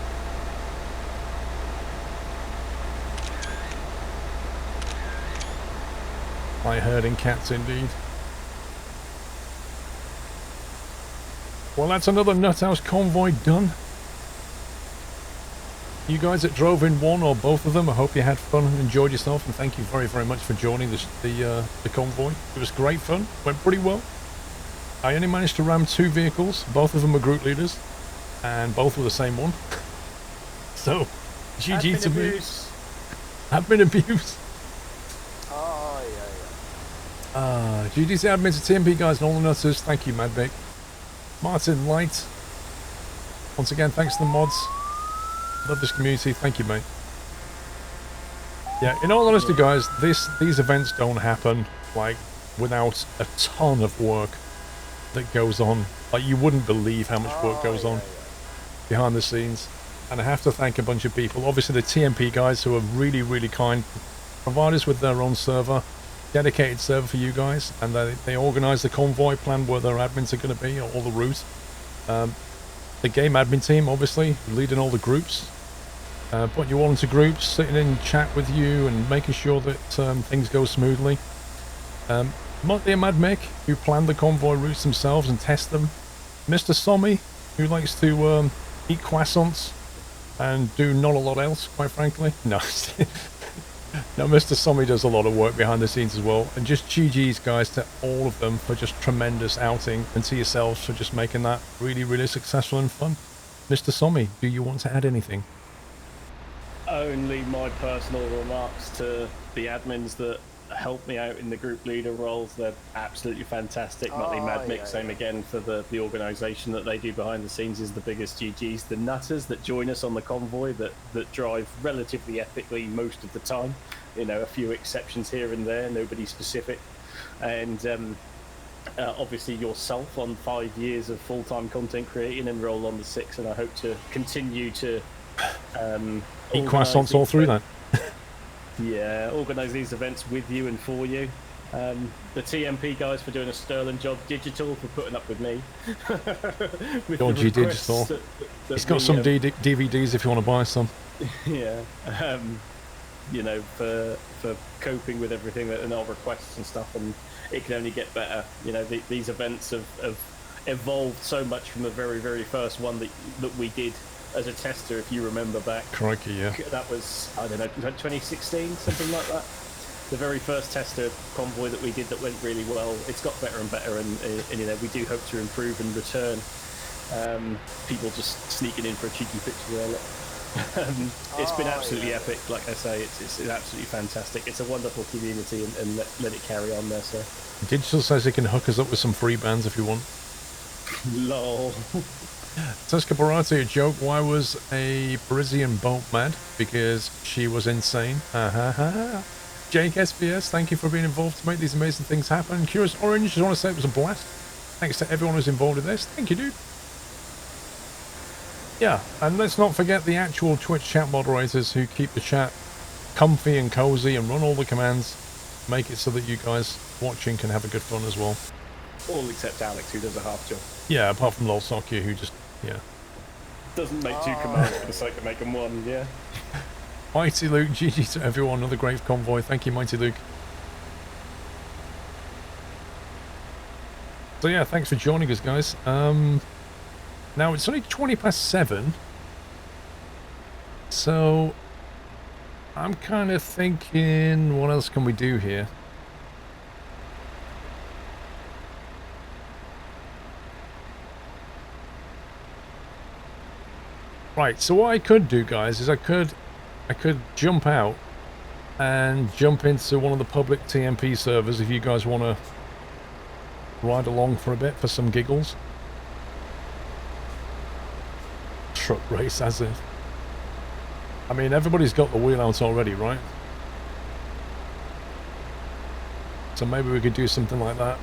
Like herding cats, indeed. Well, that's another Nuthouse convoy done. You guys that drove in one or both of them, I hope you had fun and enjoyed yourself, and thank you very, very much for joining the convoy. It was great fun. Went pretty well. I only managed to ram 2 vehicles. Both of them were group leaders, and both were the same one. So, GG to me. Admin abuse. Oh, yeah. GG to admins to TMP guys and all the nutters. Thank you, Mad Vic. Martin Light. Once again, thanks to the mods. Love this community. Thank you, mate. Yeah, in all honesty, guys, these events don't happen like without a ton of work that goes on. Like, you wouldn't believe how much work goes on behind the scenes. And I have to thank a bunch of people. Obviously, the TMP guys who are really, really kind. Provide us with their own server, dedicated server for you guys, and they organise the convoy, plan where their admins are going to be, all the route. The game admin team, obviously, leading all the groups, putting you all into groups, sitting in chat with you and making sure that things go smoothly. Monty and Mad Mick, who plan the convoy routes themselves and test them. Mr. Sommy, who likes to eat croissants and do not a lot else, quite frankly. No, no, Mr. Sommy does a lot of work behind the scenes as well. And just GG's, guys, to all of them for just tremendous outing, and to yourselves for just making that really, really successful and fun. Mr. Sommy, do you want to add anything? Only my personal remarks to the admins that help me out in the group leader roles. They're absolutely fantastic. Motley Mad Mick, same again for the organisation that they do behind the scenes is the biggest GGs. The nutters that join us on the convoy that drive relatively epically most of the time. You know, a few exceptions here and there, nobody specific. And obviously yourself on 5 years of full-time content creating, and roll on the 6, and I hope to continue to eat croissants all through that. Yeah, organise these events with you and for you. The TMP guys for doing a sterling job. Digital for putting up with me. Dodgy Digital. He's got some DVDs if you want to buy some. Yeah. You know, for coping with everything and our requests and stuff, and it can only get better. You know, these events have evolved so much from the very, very first one that we did as a tester, if you remember back. Crikey, yeah. That was, I don't know, 2016, something like that. The very first tester convoy that we did that went really well. It's got better and better, and you know, we do hope to improve and return. People just sneaking in for a cheeky picture there. It's been absolutely epic, like I say. It's absolutely fantastic. It's a wonderful community, and let it carry on there, sir. Digital says he can hook us up with some free bands if you want. Lol. Tuska Barati, a joke. Why was a Parisian boat mad? Because she was insane. Jake SBS, thank you for being involved to make these amazing things happen. Curious Orange, just want to say it was a blast. Thanks to everyone who's involved in this. Thank you, dude. Yeah, and let's not forget the actual Twitch chat moderators who keep the chat comfy and cozy and run all the commands. Make it so that you guys watching can have a good fun as well. All except Alex, who does a half job. Yeah, apart from Lol Sokia, who just, yeah. Doesn't make 2 commands for the sake of making 1, yeah. Mighty Luke, GG to everyone, another great convoy. Thank you, Mighty Luke. So yeah, thanks for joining us, guys. Now, it's only 7:20. So, I'm kind of thinking, what else can we do here? Right, so what I could do, guys, is I could jump out and jump into one of the public TMP servers if you guys want to ride along for a bit for some giggles. Truck race as if. I mean, everybody's got the wheel out already, right? So maybe we could do something like that.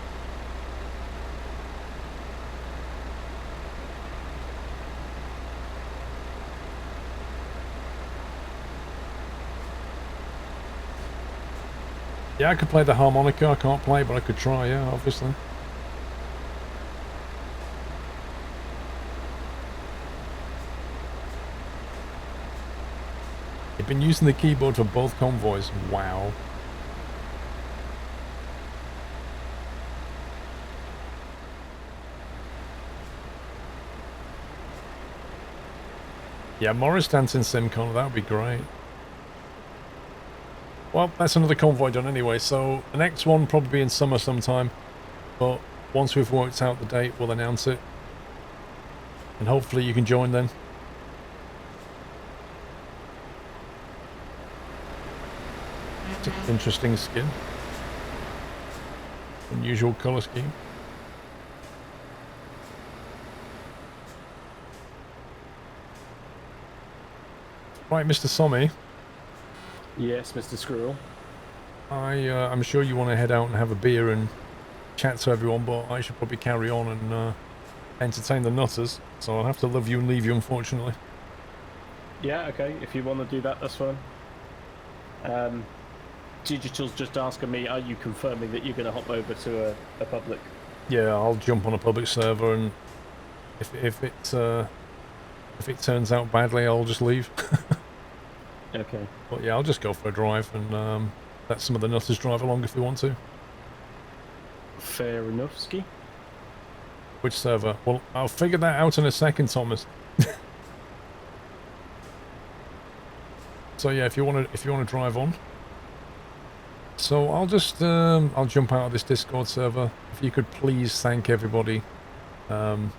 Yeah, I could play the harmonica. I can't play, but I could try, yeah, obviously. You've been using the keyboard for both convoys. Wow. Yeah, Morris dancing SimCon, that would be great. Well, that's another convoy done anyway, so the next one probably be in summer sometime, but once we've worked out the date, we'll announce it. And hopefully you can join then. It's an interesting skin. Unusual colour scheme. Right, Mr. Sommy. Yes, Mr. Squirrel. I'm sure you want to head out and have a beer and chat to everyone, but I should probably carry on and entertain the nutters. So I'll have to love you and leave you, unfortunately. Yeah, okay. If you want to do that, that's fine. Digital's just asking me, are you confirming that you're going to hop over to a public? Yeah, I'll jump on a public server, and if it turns out badly, I'll just leave. Okay. But yeah, I'll just go for a drive and let some of the nutters drive along if they want to. Fair enough, Ski. Which server? Well, I'll figure that out in a second, Thomas. So yeah, if you want to drive on. So I'll just I'll jump out of this Discord server. If you could please thank everybody in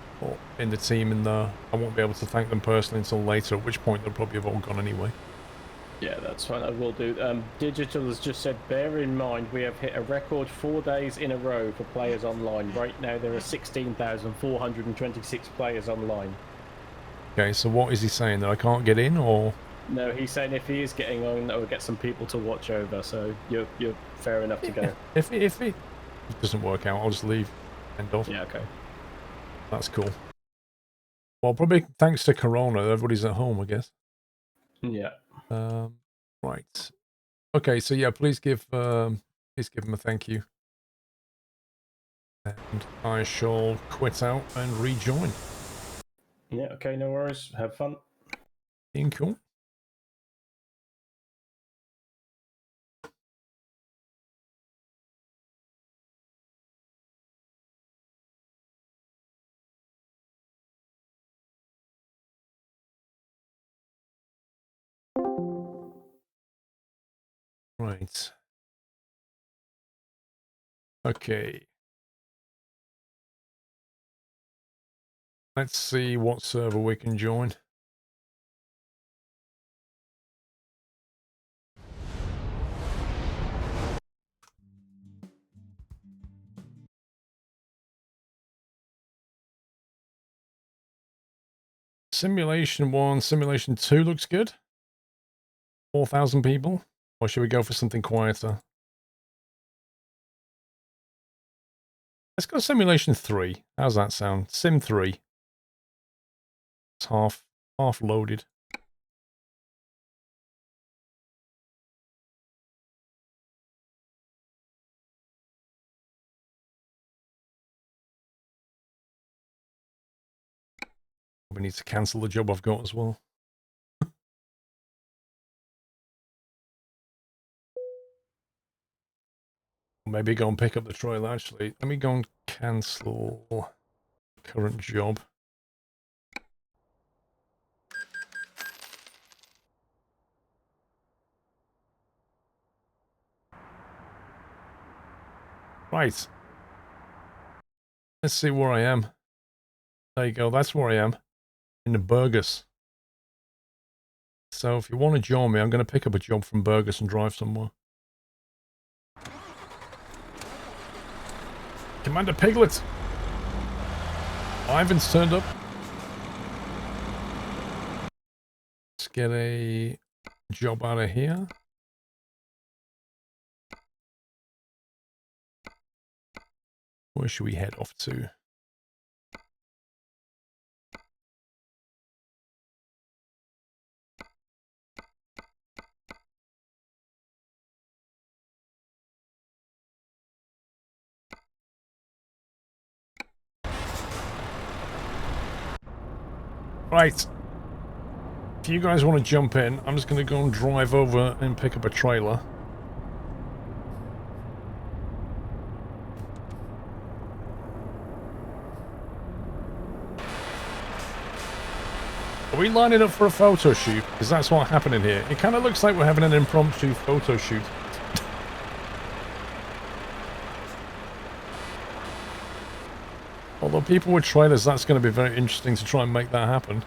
the team in there. I won't be able to thank them personally until later, at which point they'll probably have all gone anyway. Yeah, that's fine. I will do. Digital has just said, bear in mind we have hit a record 4 days in a row for players online. Right now there are 16,426 players online. Okay, so what is he saying? That I can't get in, or? No, he's saying if he is getting on, that will get some people to watch over. So you're fair enough to go. If it doesn't work out, I'll just leave. End off. Yeah, okay. That's cool. Well, probably thanks to Corona, everybody's at home, I guess. Yeah. Right. Okay, so yeah, please give him a thank you. And I shall quit out and rejoin. Yeah, okay, no worries. Have fun. Being cool. Right. Okay. Let's see what server we can join. Simulation 1, Simulation 2 looks good. 4,000 people. Or should we go for something quieter? Let's go Simulation 3. How's that sound? Sim 3. It's half loaded. We need to cancel the job I've got as well. Maybe go and pick up the trailer, actually. Let me go and cancel current job. Right. Let's see where I am. There you go, that's where I am. In the Burgess. So if you want to join me, I'm going to pick up a job from Burgess and drive somewhere. Commander Piglet! Ivan's turned up. Let's get a job out of here. Where should we head off to? Right. If you guys want to jump in, I'm just going to go and drive over and pick up a trailer. Are we lining up for a photo shoot? Because that's what's happening here. It kind of looks like we're having an impromptu photo shoot. Although people with trailers, that's going to be very interesting to try and make that happen.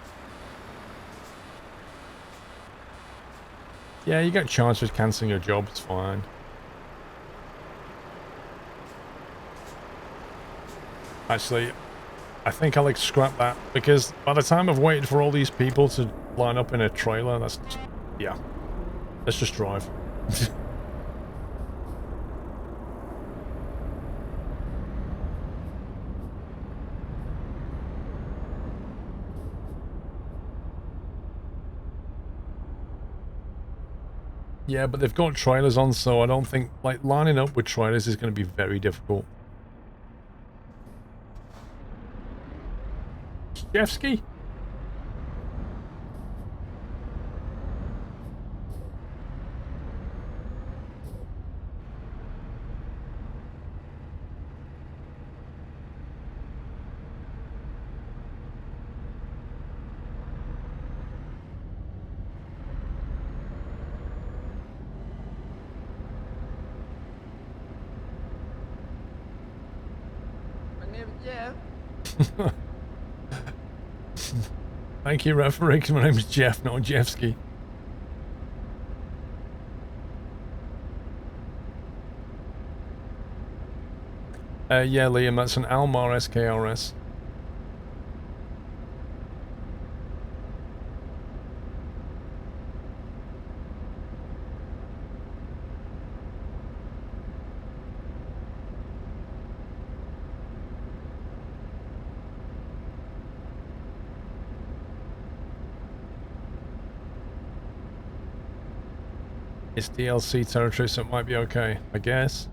Yeah, you get charged with cancelling your job, it's fine. Actually, I think I'll scrap that, because by the time I've waited for all these people to line up in a trailer, that's... yeah. Let's just drive. Yeah, but they've got trailers on, so I don't think, like, lining up with trailers is going to be very difficult. Jeffsky? My name is Jeff. Thank you, referee. My name is Jeff, not Jeffsky. Yeah, Liam, that's an Almar SKRS. It's DLC territory, so it might be okay, I guess.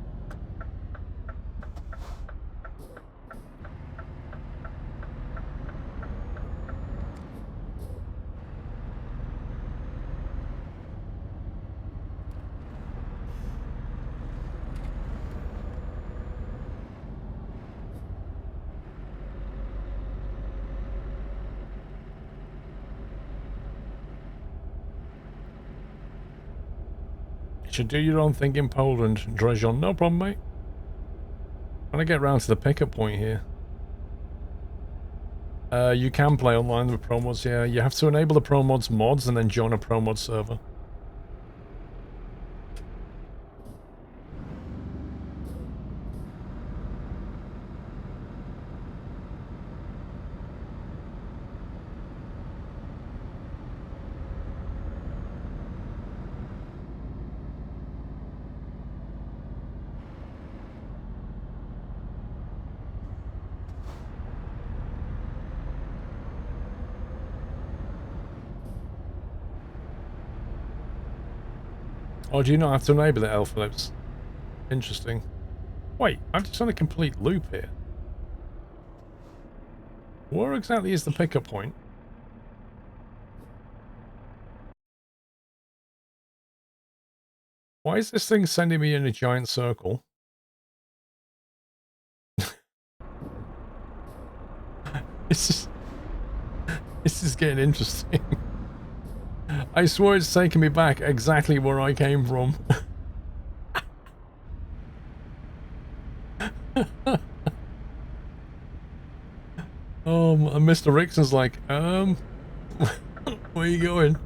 Should do your own thing in Poland, Drejon. No problem, mate. Trying to get round to the pickup point here. You can play online with Pro Mods, yeah. You have to enable the Pro Mods mods and then join a Pro Mod server. Oh, do you not have to enable it, Elphilips? Interesting. Wait, I'm just on a complete loop here. Where exactly is the pickup point? Why is this thing sending me in a giant circle? This is getting interesting. I swear it's taking me back exactly where I came from. And Mr. Rickson's like, where are you going?